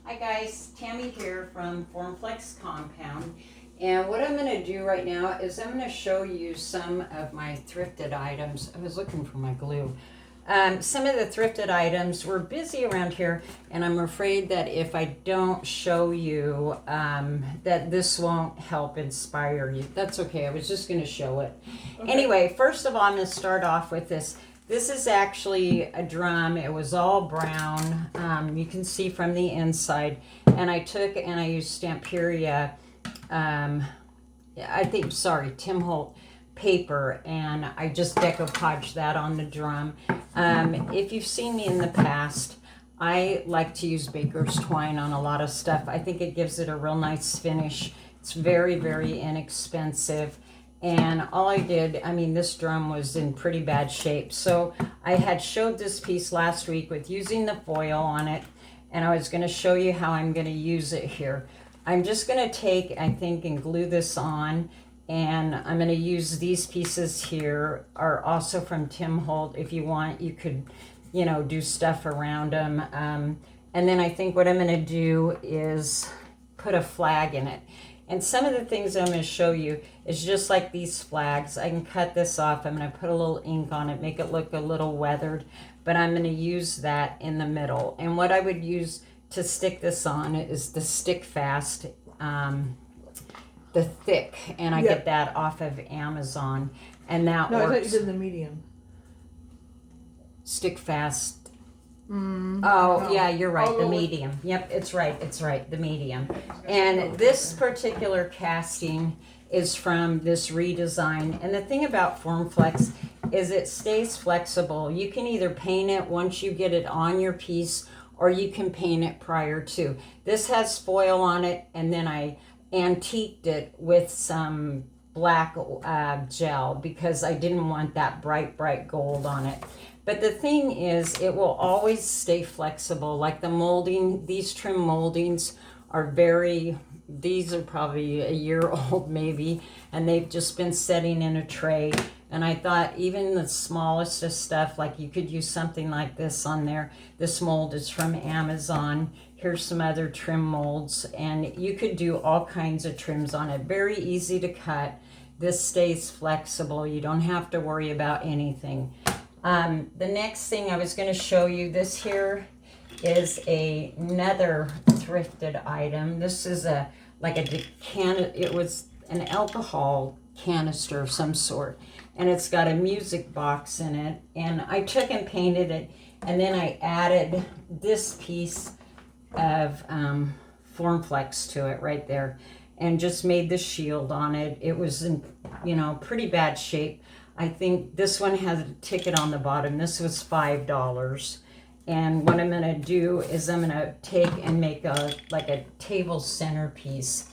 Hi guys, Tammy here from Formflex Compound. And what I'm going to do right now is I'm going to show you some of my thrifted items. I was looking for my glue. Some of the thrifted items. We're busy around here, and I'm afraid that if I don't show you, that this won't help inspire you. That's okay. I was just going to show it. Okay. Anyway, first of all, I'm going to start off with this. This is actually a drum. It was all brown. You can see from the inside. And I took and I used Stamperia, Tim Holt paper, and I just decoupaged that on the drum. If you've seen me in the past, I like to use baker's twine on a lot of stuff. I think it gives it a real nice finish. It's very, very inexpensive. And all I did, this drum was in pretty bad shape. So I had showed this piece last week with using the foil on it, and I was going to show you how I'm going to use it here. I'm just going to take, I think, and glue this on, and I'm going to use these pieces here, are also from Tim Holt. If you want, you could, do stuff around them. And then I think what I'm going to do is put a flag in it. And some of the things I'm going to show you is just like these flags. I can cut this off. I'm going to put a little ink on it, make it look a little weathered. But I'm going to use that in the middle. And what I would use to stick this on is the Stick Fast, the thick. And I get that off of Amazon. And that works. No, I thought you did the medium. Stick Fast. No. Yeah, you're right. The medium. Yep, it's right. The medium. And this particular casting is from this redesign. And the thing about Formflex is it stays flexible. You can either paint it once you get it on your piece, or you can paint it prior to. This has foil on it, and then I antiqued it with some black gel because I didn't want that bright gold on it. But the thing is, it will always stay flexible. Like the molding, these trim moldings are these are probably a year old maybe, and they've just been setting in a tray. And I thought even the smallest of stuff, like you could use something like this on there. This mold is from Amazon. Here's some other trim molds, and you could do all kinds of trims on it. Very easy to cut. This stays flexible. You don't have to worry about anything. The next thing I was going to show you, this here is another thrifted item. This is it was an alcohol canister of some sort, and it's got a music box in it, and I took and painted it, and then I added this piece of Formflex to it right there, and just made the shield on it. It was in pretty bad shape. I think this one has a ticket on the bottom. This was $5. And what I'm going to do is I'm going to take and make a table centerpiece,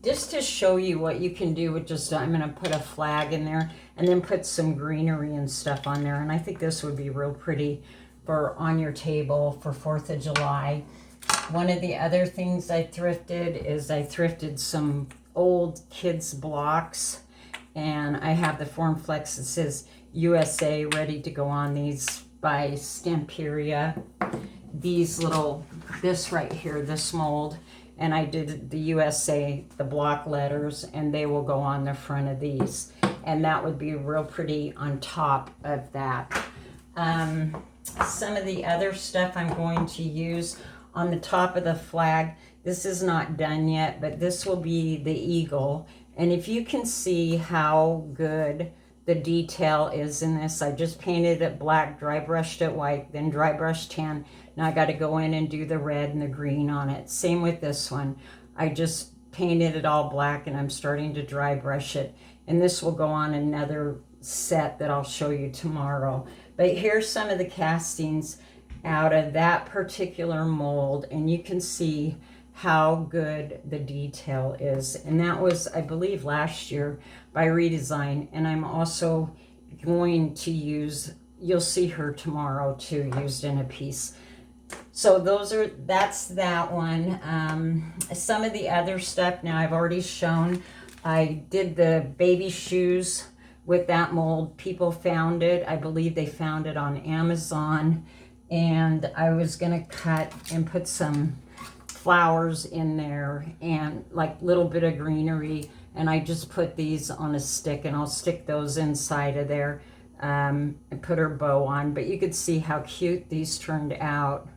just to show you what you can do with just, I'm going to put a flag in there and then put some greenery and stuff on there. And I think this would be real pretty for on your table for 4th of July. One of the other things I thrifted is I thrifted some old kids blocks. And I have the Formflex that says USA ready to go on these by Stamperia. This right here, this mold. And I did the USA, the block letters, and they will go on the front of these. And that would be real pretty on top of that. Some of the other stuff I'm going to use on the top of the flag. This is not done yet, but this will be the eagle. And if you can see how good the detail is in this, I just painted it black, dry brushed it white, then dry brushed tan. Now I got to go in and do the red and the green on it. Same with this one. I just painted it all black, and I'm starting to dry brush it. And this will go on another set that I'll show you tomorrow. But here's some of the castings out of that particular mold, and you can see how good the detail is. And that was, I believe, last year by Redesign. And I'm also going to use, you'll see her tomorrow too, used in a piece. So that's that one. Some of the other stuff now I've already shown. I did the baby shoes with that mold. People found it. I believe they found it on Amazon. And I was gonna cut and put some flowers in there and like little bit of greenery. And I just put these on a stick, and I'll stick those inside of there and put her bow on. But you could see how cute these turned out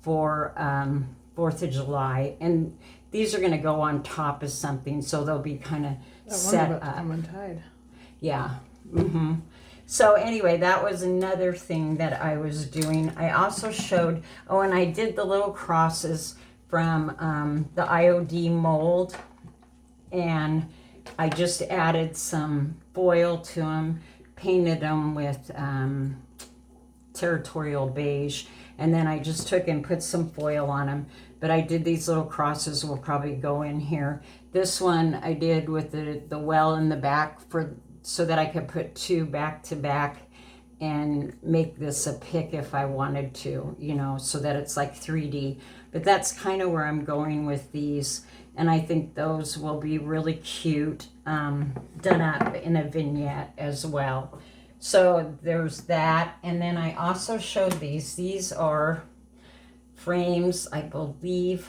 for 4th of July. And these are going to go on top of something, so they'll be kind of set up. Come untied. Yeah. So anyway, that was another thing that I was doing. I also showed, and I did the little crosses from the IOD mold, and I just added some foil to them, painted them with territorial beige, and then I just took and put some foil on them. But I did these little crosses, will probably go in here. This one I did with the well in the back so that I could put 2 back to back and make this a pick if I wanted to, so that it's like 3D. But that's kind of where I'm going with these. And I think those will be really cute, done up in a vignette as well. So there's that. And then I also showed these. These are frames, I believe,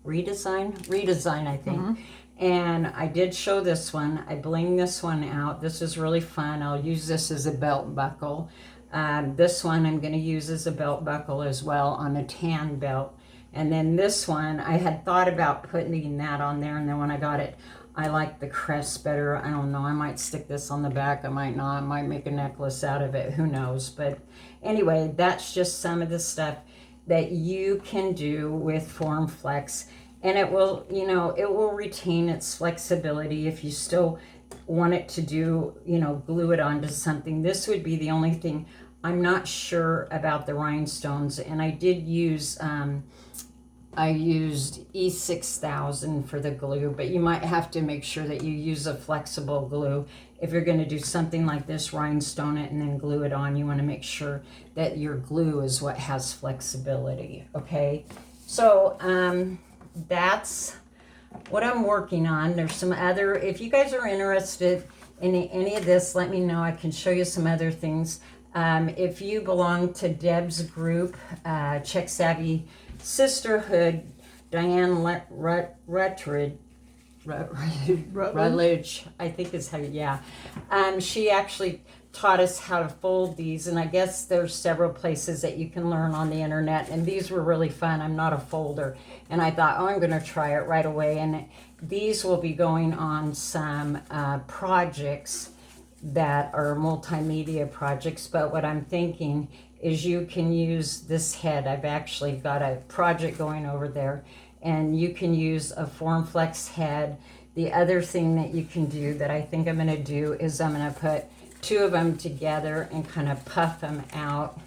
redesign, I think. And I did show this one. I bling this one out. This is really fun. I'll use this as a belt buckle. This one I'm going to use as a belt buckle as well on a tan belt. And then this one, I had thought about putting that on there, and then when I got it, I like the crest better. I don't know. I might stick this on the back. I might not. I might make a necklace out of it. Who knows? But anyway, that's just some of the stuff that you can do with FormFlex. And it will, it will retain its flexibility if you still want it to do, glue it onto something. This would be the only thing. I'm not sure about the rhinestones, and I did use, I used E6000 for the glue, but you might have to make sure that you use a flexible glue. If you're going to do something like this, rhinestone it and then glue it on, you want to make sure that your glue is what has flexibility, okay? So, that's what I'm working on. There's some other, if you guys are interested in any of this, let me know. I can show you some other things. If you belong to Deb's group, Check Savvy Sisterhood, Diane Rutledge, I think is how, yeah. She actually taught us how to fold these, and I guess there's several places that you can learn on the internet, and these were really fun. I'm not a folder, and I thought, I'm going to try it right away. And these will be going on some projects that are multimedia projects, but what I'm thinking is you can use this head. I've actually got a project going over there, and you can use a FormFlex head. The other thing that you can do that I think I'm going to do is I'm going to put 2 of them together and kind of puff them out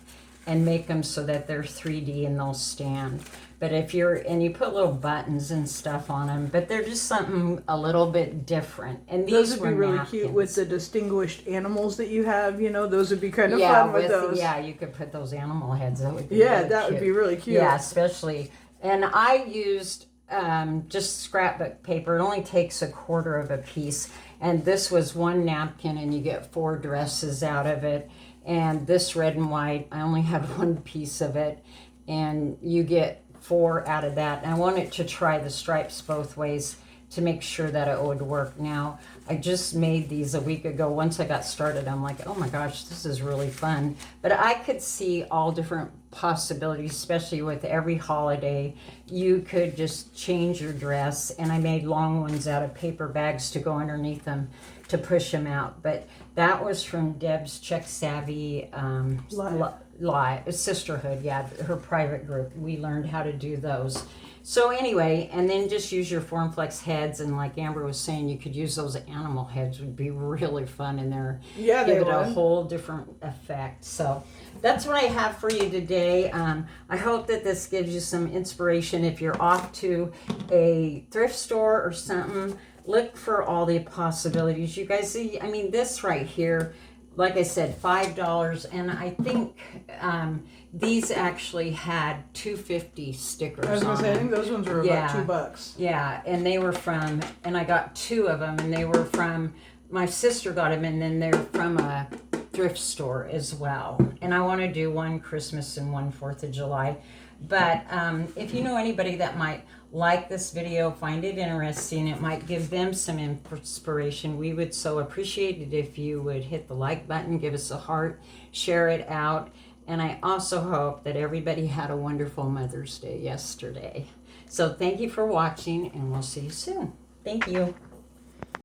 and make them so that they're 3D and they'll stand. But if and you put little buttons and stuff on them, but they're just something a little bit different. And these would be really cute with the distinguished animals that you have. Those would be kind of fun with those. Yeah, you could put those animal heads. That would be would be really cute. Yeah, especially. And I used just scrapbook paper. It only takes 1/4 of a piece. And this was 1 napkin, and you get 4 dresses out of it. And this red and white, I only had 1 piece of it, and you get 4 out of that. And I wanted to try the stripes both ways to make sure that it would work. Now, I just made these a week ago. Once I got started, I'm like, oh my gosh, this is really fun. But I could see all different possibilities, especially with every holiday. You could just change your dress, and I made long ones out of paper bags to go underneath them to push them out. But that was from Deb's Check Savvy Sisterhood, yeah, her private group. We learned how to do those. So anyway, and then just use your FormFlex heads, and like Amber was saying, you could use those animal heads. Would be really fun in there. Yeah, give it a whole different effect. So that's what I have for you today. I hope that this gives you some inspiration. If you're off to a thrift store or something, look for all the possibilities. You guys see, I mean, this right here, like I said, $5, and I think these actually had 250 stickers. I was gonna on say, I them. think those ones were about $2. Yeah, and they were and I got 2 of them, and they were my sister got them, and then they're from a thrift store as well. And I want to do one Christmas and one 4th of July. But if you know anybody that might like this video, find it interesting, it might give them some inspiration, we would so appreciate it if you would hit the like button, give us a heart, share it out. And I also hope that everybody had a wonderful Mother's Day yesterday. So thank you for watching, and we'll see you soon. Thank you.